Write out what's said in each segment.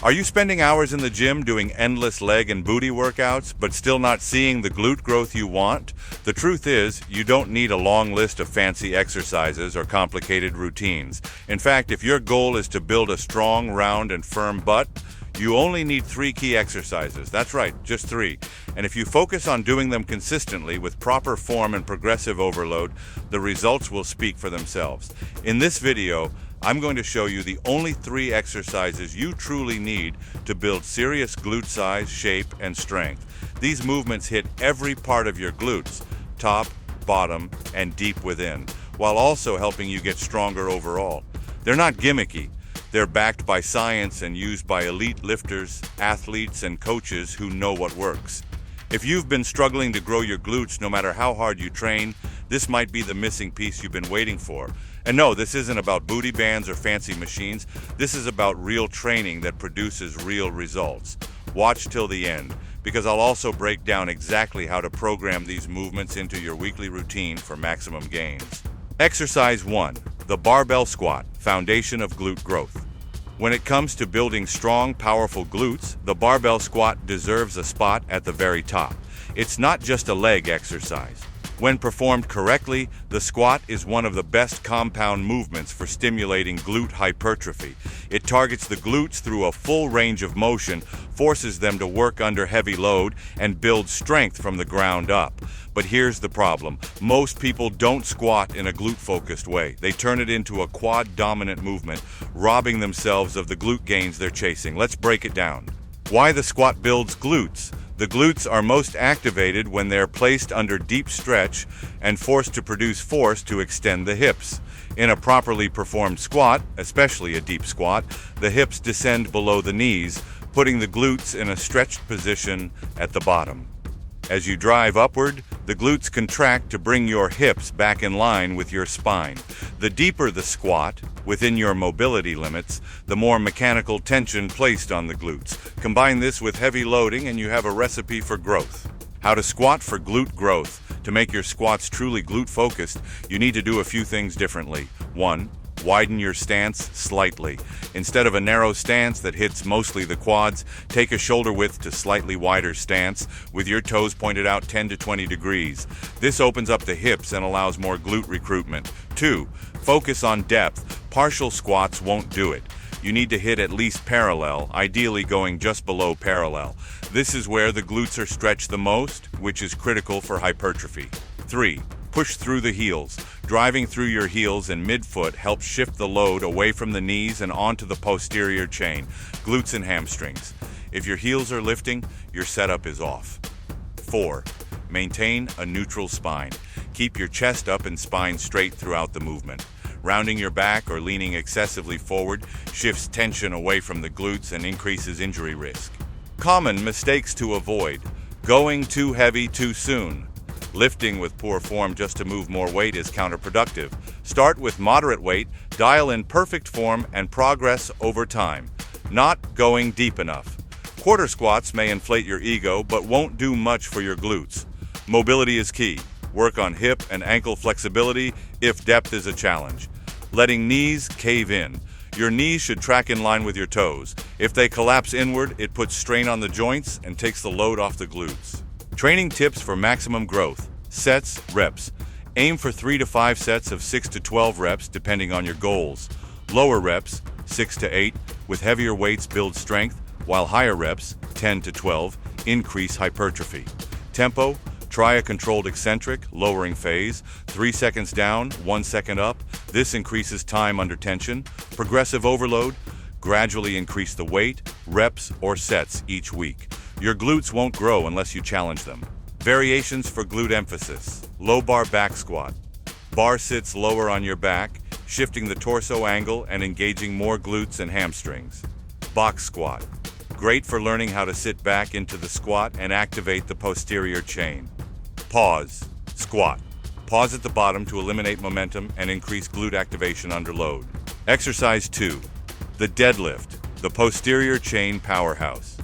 Are you spending hours in the gym doing endless leg and booty workouts, but still not seeing the glute growth you want? The truth is, you don't need a long list of fancy exercises or complicated routines. In fact, if your goal is to build a strong, round, and firm butt, you only need 3 key exercises. That's right, just 3. And if you focus on doing them consistently with proper form and progressive overload, the results will speak for themselves. In this video, I'm going to show you the only 3 exercises you truly need to build serious glute size, shape, and strength. These movements hit every part of your glutes, top, bottom, and deep within, while also helping you get stronger overall. They're not gimmicky. They're backed by science and used by elite lifters, athletes, and coaches who know what works. If you've been struggling to grow your glutes no matter how hard you train, this might be the missing piece you've been waiting for. And no, this isn't about booty bands or fancy machines. This is about real training that produces real results. Watch till the end, because I'll also break down exactly how to program these movements into your weekly routine for maximum gains. Exercise 1. The barbell squat, foundation of glute growth. When it comes to building strong, powerful glutes, the barbell squat deserves a spot at the very top. It's not just a leg exercise. When performed correctly, the squat is one of the best compound movements for stimulating glute hypertrophy. It targets the glutes through a full range of motion, forces them to work under heavy load, and builds strength from the ground up. But here's the problem. Most people don't squat in a glute-focused way. They turn it into a quad-dominant movement, robbing themselves of the glute gains they're chasing. Let's break it down. Why the squat builds glutes? The glutes are most activated when they're placed under deep stretch and forced to produce force to extend the hips. In a properly performed squat, especially a deep squat, the hips descend below the knees, putting the glutes in a stretched position at the bottom. As you drive upward, the glutes contract to bring your hips back in line with your spine. The deeper the squat, within your mobility limits, the more mechanical tension placed on the glutes. Combine this with heavy loading and you have a recipe for growth. How to squat for glute growth. To make your squats truly glute-focused, you need to do a few things differently. 1. Widen your stance slightly. Instead of a narrow stance that hits mostly the quads, take a shoulder width to slightly wider stance with your toes pointed out 10 to 20 degrees. This opens up the hips and allows more glute recruitment. 2. Focus on depth. Partial squats won't do it. You need to hit at least parallel, ideally going just below parallel. This is where the glutes are stretched the most, which is critical for hypertrophy. 3. Push through the heels. Driving through your heels and midfoot helps shift the load away from the knees and onto the posterior chain, glutes and hamstrings. If your heels are lifting, your setup is off. 4. Maintain a neutral spine. Keep your chest up and spine straight throughout the movement. Rounding your back or leaning excessively forward shifts tension away from the glutes and increases injury risk. Common mistakes to avoid. Going too heavy too soon. Lifting with poor form just to move more weight is counterproductive. Start with moderate weight, dial in perfect form, and progress over time. Not going deep enough. Quarter squats may inflate your ego, but won't do much for your glutes. Mobility is key. Work on hip and ankle flexibility if depth is a challenge. Letting knees cave in. Your knees should track in line with your toes. If they collapse inward, it puts strain on the joints and takes the load off the glutes. Training tips for maximum growth. Sets, reps. Aim for 3 to 5 sets of 6 to 12 reps depending on your goals. Lower reps, 6 to 8, with heavier weights build strength, while higher reps, 10 to 12, increase hypertrophy. Tempo, try a controlled eccentric, lowering phase, 3 seconds down, 1 second up. This increases time under tension. Progressive overload, gradually increase the weight, reps, or sets each week. Your glutes won't grow unless you challenge them. Variations for glute emphasis. Low bar back squat. Bar sits lower on your back, shifting the torso angle and engaging more glutes and hamstrings. Box squat. Great for learning how to sit back into the squat and activate the posterior chain. Pause. Squat. Pause at the bottom to eliminate momentum and increase glute activation under load. Exercise 2. The deadlift. The posterior chain powerhouse.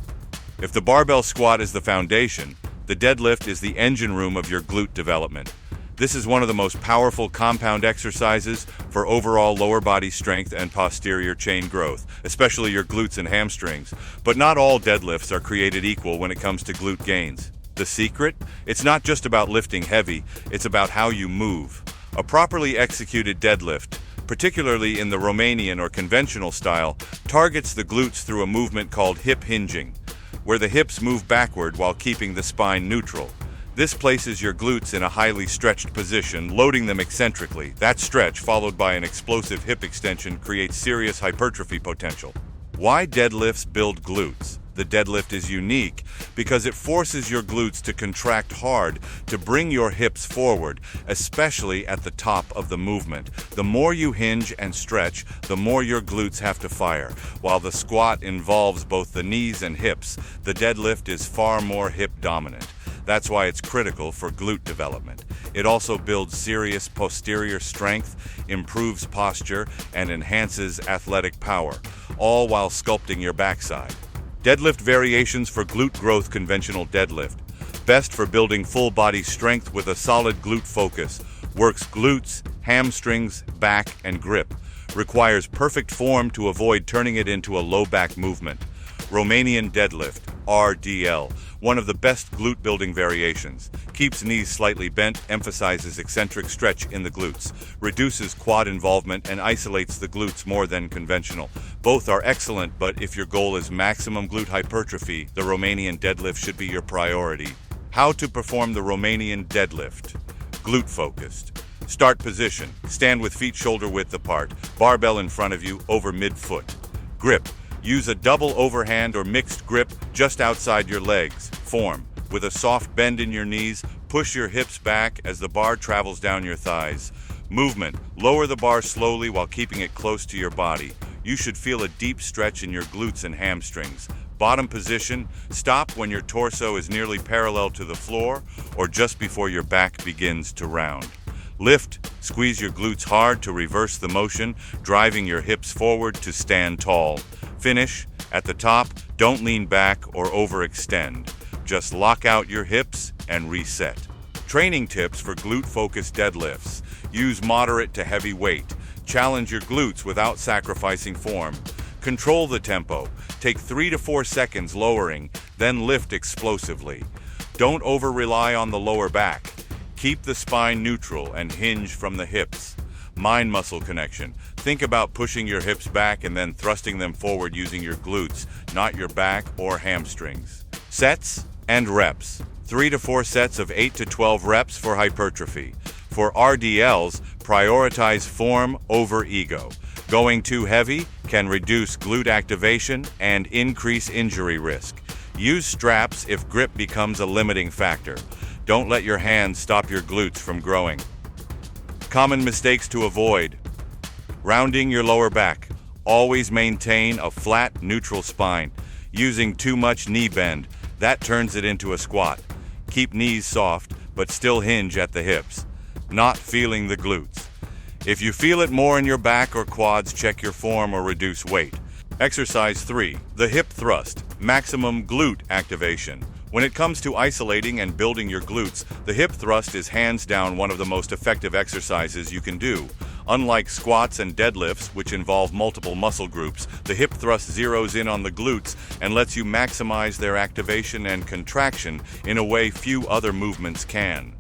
If the barbell squat is the foundation, the deadlift is the engine room of your glute development. This is one of the most powerful compound exercises for overall lower body strength and posterior chain growth, especially your glutes and hamstrings. But not all deadlifts are created equal when it comes to glute gains. The secret? It's not just about lifting heavy, it's about how you move. A properly executed deadlift, particularly in the Romanian or conventional style, targets the glutes through a movement called hip hinging, where the hips move backward while keeping the spine neutral. This places your glutes in a highly stretched position, loading them eccentrically. That stretch, followed by an explosive hip extension, creates serious hypertrophy potential. Why deadlifts build glutes? The deadlift is unique because it forces your glutes to contract hard to bring your hips forward, especially at the top of the movement. The more you hinge and stretch, the more your glutes have to fire. While the squat involves both the knees and hips, the deadlift is far more hip dominant. That's why it's critical for glute development. It also builds serious posterior strength, improves posture, and enhances athletic power, all while sculpting your backside. Deadlift variations for glute growth. Conventional deadlift, best for building full body strength with a solid glute focus. Works glutes, hamstrings, back, and grip. Requires perfect form to avoid turning it into a low back movement. Romanian deadlift, RDL, one of the best glute building variations. Keeps knees slightly bent, emphasizes eccentric stretch in the glutes, reduces quad involvement, and isolates the glutes more than conventional. Both are excellent, but if your goal is maximum glute hypertrophy, the Romanian deadlift should be your priority. How to perform the Romanian deadlift. Glute focused. Start position. Stand with feet shoulder width apart, barbell in front of you over mid-foot. Grip. Use a double overhand or mixed grip just outside your legs. Form. With a soft bend in your knees, push your hips back as the bar travels down your thighs. Movement. Lower the bar slowly while keeping it close to your body. You should feel a deep stretch in your glutes and hamstrings. Bottom position. Stop when your torso is nearly parallel to the floor or just before your back begins to round. Lift. Squeeze your glutes hard to reverse the motion, driving your hips forward to stand tall. Finish. At the top, don't lean back or overextend. Just lock out your hips and reset. Training tips for glute-focused deadlifts. Use moderate to heavy weight. Challenge your glutes without sacrificing form. Control the tempo. Take 3 to 4 seconds lowering, then lift explosively. Don't over-rely on the lower back. Keep the spine neutral and hinge from the hips. Mind-muscle connection. Think about pushing your hips back and then thrusting them forward using your glutes, not your back or hamstrings. Sets and reps. 3 to 4 sets of 8 to 12 reps for hypertrophy. For RDLs, prioritize form over ego. Going too heavy can reduce glute activation and increase injury risk. Use straps if grip becomes a limiting factor. Don't let your hands stop your glutes from growing. Common mistakes to avoid. Rounding your lower back. Always maintain a flat, neutral spine. Using too much knee bend. That turns it into a squat. Keep knees soft, but still hinge at the hips. Not feeling the glutes. If you feel it more in your back or quads, check your form or reduce weight. Exercise 3. The hip thrust. Maximum glute activation. When it comes to isolating and building your glutes, the hip thrust is hands down one of the most effective exercises you can do. Unlike squats and deadlifts, which involve multiple muscle groups, the hip thrust zeroes in on the glutes and lets you maximize their activation and contraction in a way few other movements can.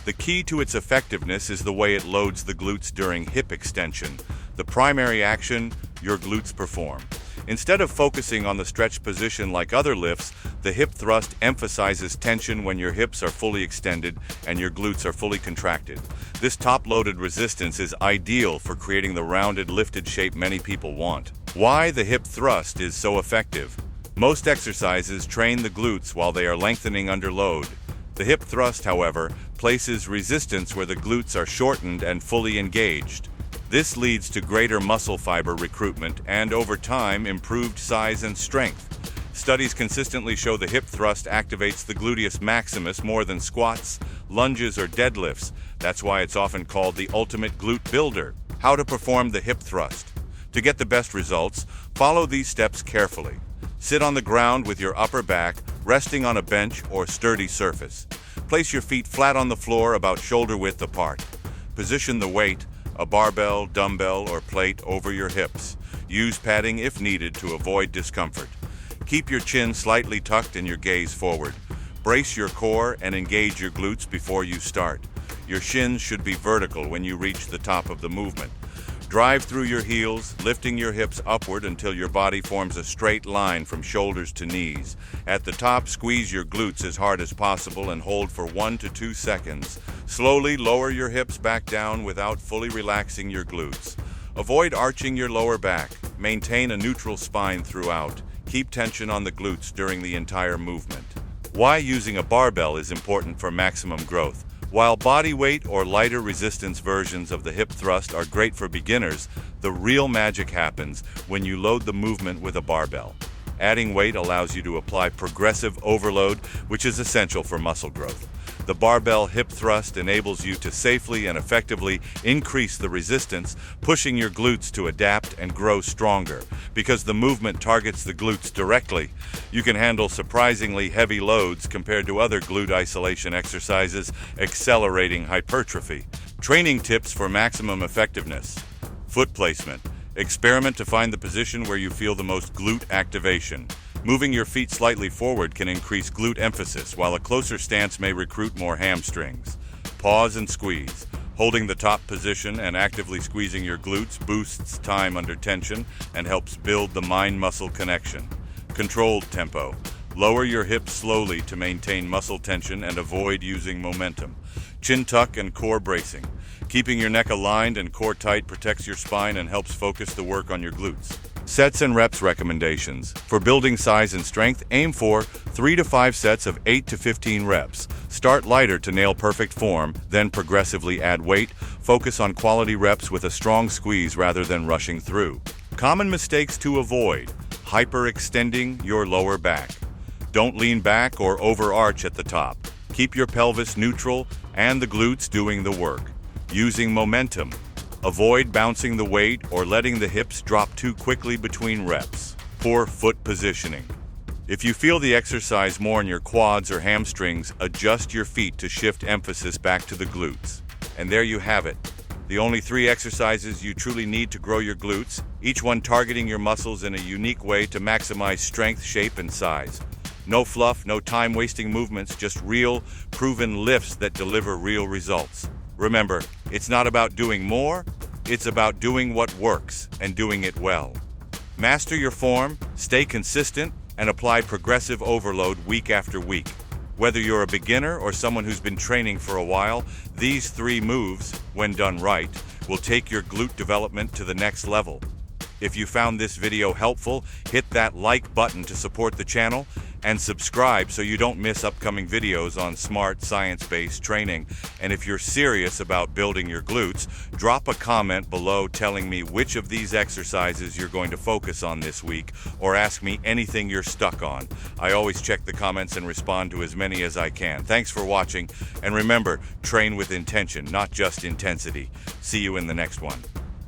The key to its effectiveness is the way it loads the glutes during hip extension. The primary action your glutes perform. Instead of focusing on the stretch position like other lifts, the hip thrust emphasizes tension when your hips are fully extended and your glutes are fully contracted. This top-loaded resistance is ideal for creating the rounded, lifted shape many people want. Why the hip thrust is so effective? Most exercises train the glutes while they are lengthening under load. The hip thrust, however, places resistance where the glutes are shortened and fully engaged. This leads to greater muscle fiber recruitment and, over time, improved size and strength. Studies consistently show the hip thrust activates the gluteus maximus more than squats, lunges, or deadlifts. That's why it's often called the ultimate glute builder. How to perform the hip thrust. To get the best results, follow these steps carefully. Sit on the ground with your upper back resting on a bench or sturdy surface. Place your feet flat on the floor about shoulder width apart. Position the weight, a barbell, dumbbell, or plate, over your hips. Use padding if needed to avoid discomfort. Keep your chin slightly tucked and your gaze forward. Brace your core and engage your glutes before you start. Your shins should be vertical when you reach the top of the movement. Drive through your heels, lifting your hips upward until your body forms a straight line from shoulders to knees. At the top, squeeze your glutes as hard as possible and hold for 1 to 2 seconds. Slowly lower your hips back down without fully relaxing your glutes. Avoid arching your lower back. Maintain a neutral spine throughout. Keep tension on the glutes during the entire movement. Why using a barbell is important for maximum growth. While body weight or lighter resistance versions of the hip thrust are great for beginners, the real magic happens when you load the movement with a barbell. Adding weight allows you to apply progressive overload, which is essential for muscle growth. The barbell hip thrust enables you to safely and effectively increase the resistance, pushing your glutes to adapt and grow stronger. Because the movement targets the glutes directly, you can handle surprisingly heavy loads compared to other glute isolation exercises, accelerating hypertrophy. Training tips for maximum effectiveness. Foot placement. Experiment to find the position where you feel the most glute activation. Moving your feet slightly forward can increase glute emphasis, while a closer stance may recruit more hamstrings. Pause and squeeze. Holding the top position and actively squeezing your glutes boosts time under tension and helps build the mind-muscle connection. Controlled tempo. Lower your hips slowly to maintain muscle tension and avoid using momentum. Chin tuck and core bracing. Keeping your neck aligned and core tight protects your spine and helps focus the work on your glutes. Sets and reps recommendations. For building size and strength, aim for 3 to 5 sets of 8 to 15 reps. Start lighter to nail perfect form, then progressively add weight. Focus on quality reps with a strong squeeze rather than rushing through. Common mistakes to avoid. Hyperextending your lower back. Don't lean back or overarch at the top. Keep your pelvis neutral and the glutes doing the work. Using momentum. Avoid bouncing the weight or letting the hips drop too quickly between reps. Poor foot positioning. If you feel the exercise more in your quads or hamstrings, adjust your feet to shift emphasis back to the glutes. And there you have it. The only 3 exercises you truly need to grow your glutes, each one targeting your muscles in a unique way to maximize strength, shape, and size. No fluff, no time-wasting movements, just real, proven lifts that deliver real results. Remember, it's not about doing more, it's about doing what works and doing it well. Master your form, stay consistent, and apply progressive overload week after week. Whether you're a beginner or someone who's been training for a while, these 3 moves, when done right, will take your glute development to the next level. If you found this video helpful, hit that like button to support the channel and subscribe so you don't miss upcoming videos on smart science-based training. And if you're serious about building your glutes, drop a comment below telling me which of these exercises you're going to focus on this week, or ask me anything you're stuck on. I always check the comments and respond to as many as I can. Thanks for watching, and remember, train with intention, not just intensity. See you in the next one.